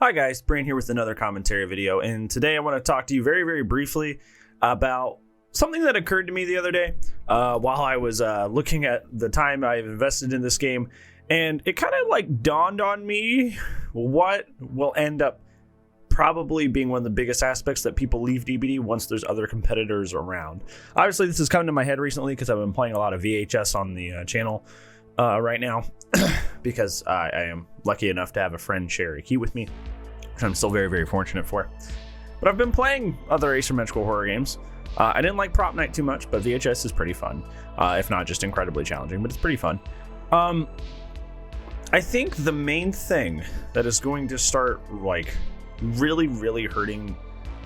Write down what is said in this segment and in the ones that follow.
Hi guys, Brain here with another commentary video, and today I want to talk to you very briefly about something that occurred to me the other day while I was looking at the time I've invested in this game, and it kind of like dawned on me what will end up probably being one of the biggest aspects that people leave DBD once there's other competitors around. Obviously this has come to my head recently because I've been playing a lot of VHS on the channel right now because I am lucky enough to have a friend share a key with me, which I'm still very fortunate for. But I've been playing other asymmetrical horror games. I didn't like Prop Night too much, but VHS is pretty fun, if not just incredibly challenging, but it's pretty fun. I think the main thing that is going to start like really hurting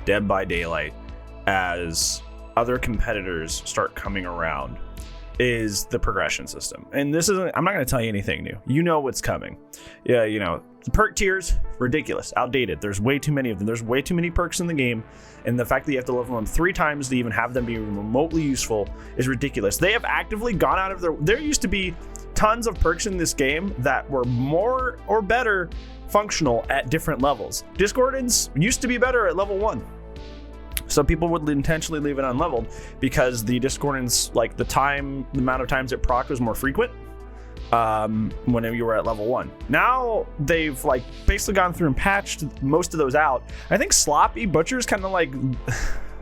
Dead by Daylight as other competitors start coming around is the progression system. And this isn't, I'm not going to tell you anything new. You know what's coming. Yeah, you know, the perk tiers, ridiculous, outdated. There's way too many of them. There's way too many perks in the game. And the fact that you have to level them 3 times to even have them be remotely useful is ridiculous. They have actively gone out of there used to be tons of perks in this game that were more or better functional at different levels. Discordance used to be better at level 1. So people would intentionally leave it unleveled because the discordance, like the amount of times it proc was more frequent whenever you were at level 1. Now they've like basically gone through and patched most of those out. I think Sloppy Butcher's kind of like,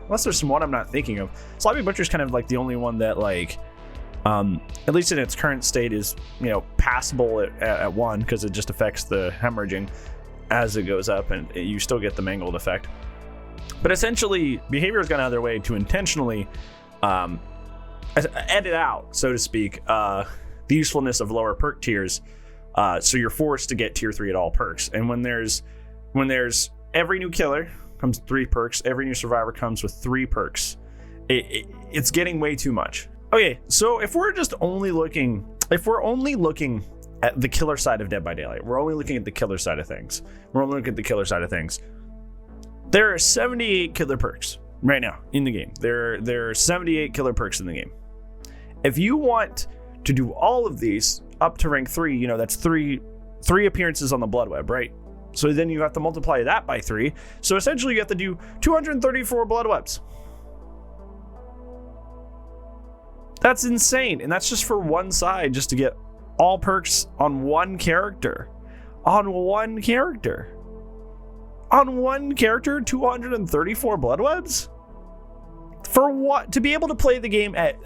unless there's some one I'm not thinking of, Sloppy Butcher's kind of like the only one that like, at least in its current state is, you know, passable at 1 because it just affects the hemorrhaging as it goes up and you still get the mangled effect. But essentially, behavior has gone out of their way to intentionally edit out, so to speak, the usefulness of lower perk tiers. So you're forced to get tier 3 at all perks. And when there's every new killer comes 3 perks, every new survivor comes with 3 perks. It's getting way too much. Okay, so if we're only looking at the killer side of Dead by Daylight, we're only looking at the killer side of things. There are 78 killer perks right now in the game. There are 78 killer perks in the game. If you want to do all of these up to rank 3, you know, that's three appearances on the Blood Web, right? So then you have to multiply that by 3. So essentially you have to do 234 Blood Webs. That's insane. And that's just for one side, just to get all perks on one character. On one character, 234 blood webs? For what? To be able to play the game at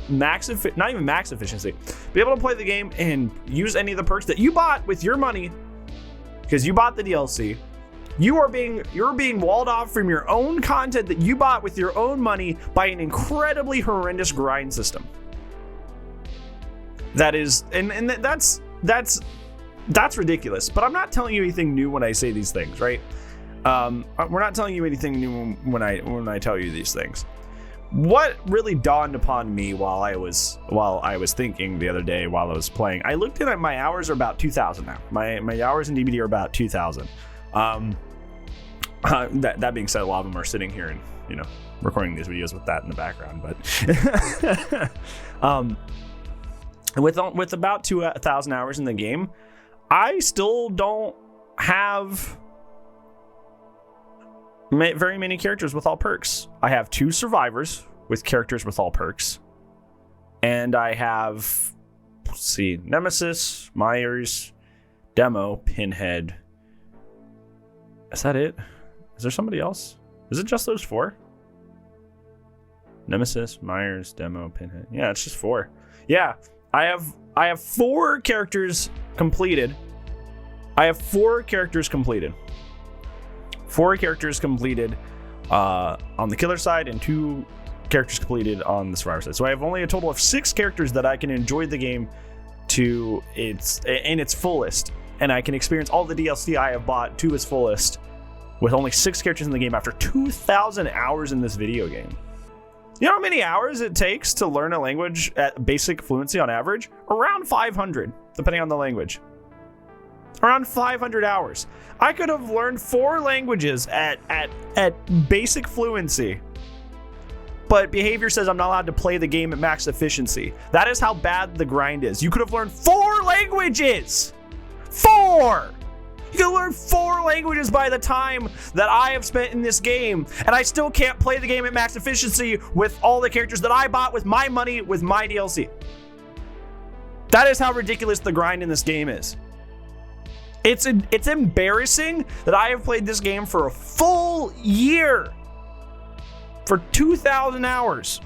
max, not even max efficiency, be able to play the game and use any of the perks that you bought with your money, because you bought the DLC. You're being walled off from your own content that you bought with your own money by an incredibly horrendous grind system. That is, and that's ridiculous, but I'm not telling you anything new when I say these things, right? We're not telling you anything new when I tell you these things. What really dawned upon me while I was thinking the other day while I was playing, I looked at my hours are about 2,000 now. My hours in DBD are about 2,000. That being said, a lot of them are sitting here and, you know, recording these videos with that in the background, but with about 2,000 hours in the game, I still don't have very many characters with all perks. I have 2 survivors with characters with all perks. And I have, let's see, Nemesis, Myers, Demo, Pinhead. Is that it? Is there somebody else? Is it just those 4? Nemesis, Myers, Demo, Pinhead. Yeah, it's just 4. Yeah, I have 4 characters completed. 4 characters completed on the killer side and 2 characters completed on the survivor side. So I have only a total of 6 characters that I can enjoy the game to its fullest, and I can experience all the DLC I have bought to its fullest with only 6 characters in the game after 2,000 hours in this video game. You know how many hours it takes to learn a language at basic fluency on average? Around 500, depending on the language. Around 500 hours. I could have learned 4 languages at basic fluency. But behavior says I'm not allowed to play the game at max efficiency. That is how bad the grind is. You could have learned 4 languages! 4! You can learn 4 languages by the time that I have spent in this game, and I still can't play the game at max efficiency with all the characters that I bought with my money, with my DLC. That is how ridiculous the grind in this game is. It's embarrassing that I have played this game for a full year, for 2,000 hours.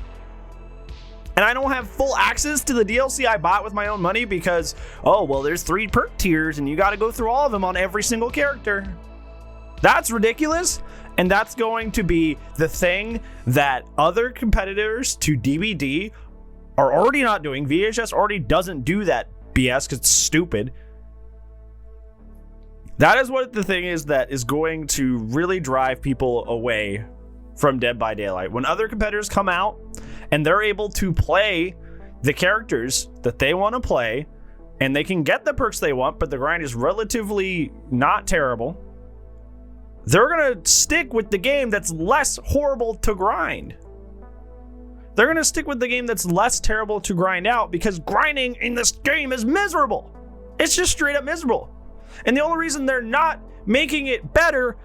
And I don't have full access to the DLC I bought with my own money because, oh, well, there's 3 perk tiers and you got to go through all of them on every single character. That's ridiculous. And that's going to be the thing that other competitors to DBD are already not doing. VHS already doesn't do that BS because it's stupid. That is what the thing is that is going to really drive people away from Dead by Daylight. When other competitors come out and they're able to play the characters that they want to play, and they can get the perks they want, but the grind is relatively not terrible, they're going to stick with the game that's less horrible to grind. They're going to stick with the game that's less terrible to grind out because grinding in this game is miserable. It's just straight up miserable. And the only reason they're not making it better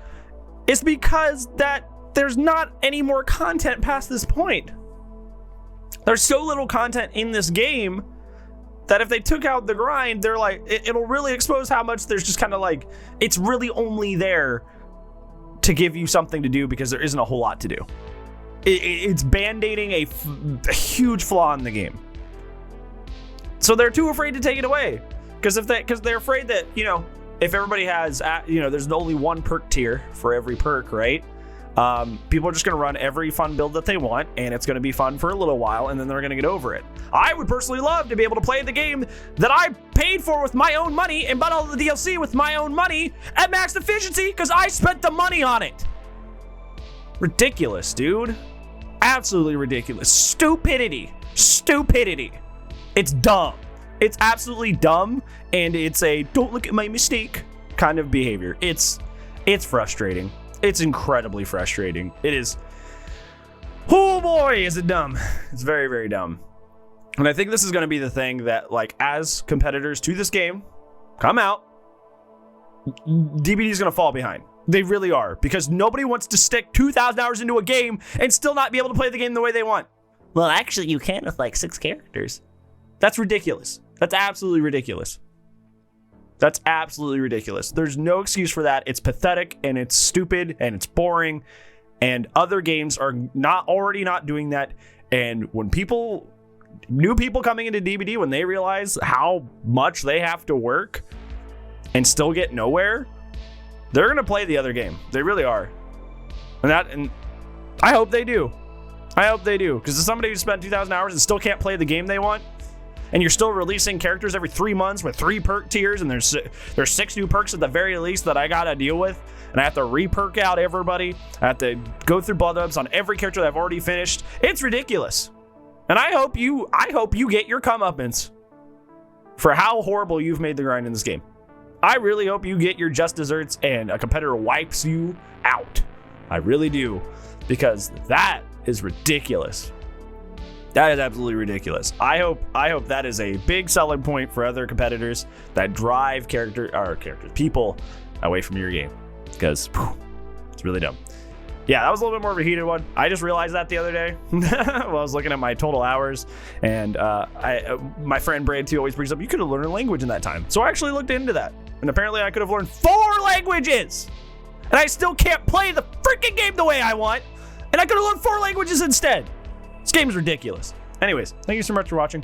is because that there's not any more content past this point. There's so little content in this game that if they took out the grind, they're like, it'll really expose how much there's just kind of like, it's really only there to give you something to do because there isn't a whole lot to do. It's band-aiding a huge flaw in the game. So they're too afraid to take it away because they're afraid that, you know, if everybody has, you know, there's only 1 perk tier for every perk, right? People are just going to run every fun build that they want, and it's going to be fun for a little while, and then they're going to get over it. I would personally love to be able to play the game that I paid for with my own money and bought all the DLC with my own money at max efficiency because I spent the money on it. Ridiculous, dude. Absolutely ridiculous. Stupidity. It's dumb. It's absolutely dumb, and it's a don't look at my mistake kind of behavior. It's frustrating. It's incredibly frustrating. It is. Oh boy, is it dumb. It's very, very dumb. And I think this is going to be the thing that, like, as competitors to this game come out, DBD is going to fall behind. They really are, because nobody wants to stick 2,000 hours into a game and still not be able to play the game the way they want. Well, actually, you can with like 6 characters. That's ridiculous. That's absolutely ridiculous. That's absolutely ridiculous. There's no excuse for that. It's pathetic and it's stupid and it's boring. And other games are already not doing that. And when new people coming into DBD, when they realize how much they have to work and still get nowhere, they're going to play the other game. They really are. And I hope they do. I hope they do. Because as somebody who spent 2,000 hours and still can't play the game they want, and you're still releasing characters every 3 months with 3 perk tiers, and there's 6 new perks at the very least that I gotta deal with, and I have to re-perk out everybody. I have to go through blood ups on every character that I've already finished. It's ridiculous. And I hope you get your comeuppance for how horrible you've made the grind in this game. I really hope you get your just desserts and a competitor wipes you out. I really do, because that is ridiculous. That is absolutely ridiculous. I hope that is a big selling point for other competitors that drive people away from your game, because it's really dumb. Yeah, that was a little bit more of a heated one. I just realized that the other day while I was looking at my total hours, and my friend Brad too always brings up, you could have learned a language in that time. So I actually looked into that, and apparently I could have learned 4 languages, and I still can't play the freaking game the way I want, and I could have learned 4 languages instead. This game is ridiculous. Anyways, thank you so much for watching.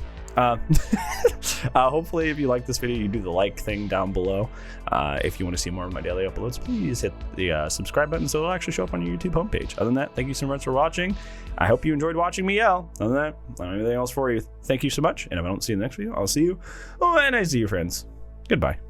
Hopefully, if you like this video, you do the like thing down below. If you want to see more of my daily uploads, please hit the subscribe button so it'll actually show up on your YouTube homepage. Other than that, thank you so much for watching. I hope you enjoyed watching me yell. Other than that, I don't have anything else for you. Thank you so much, and if I don't see you in the next video, I'll see you when I see you, friends. Goodbye.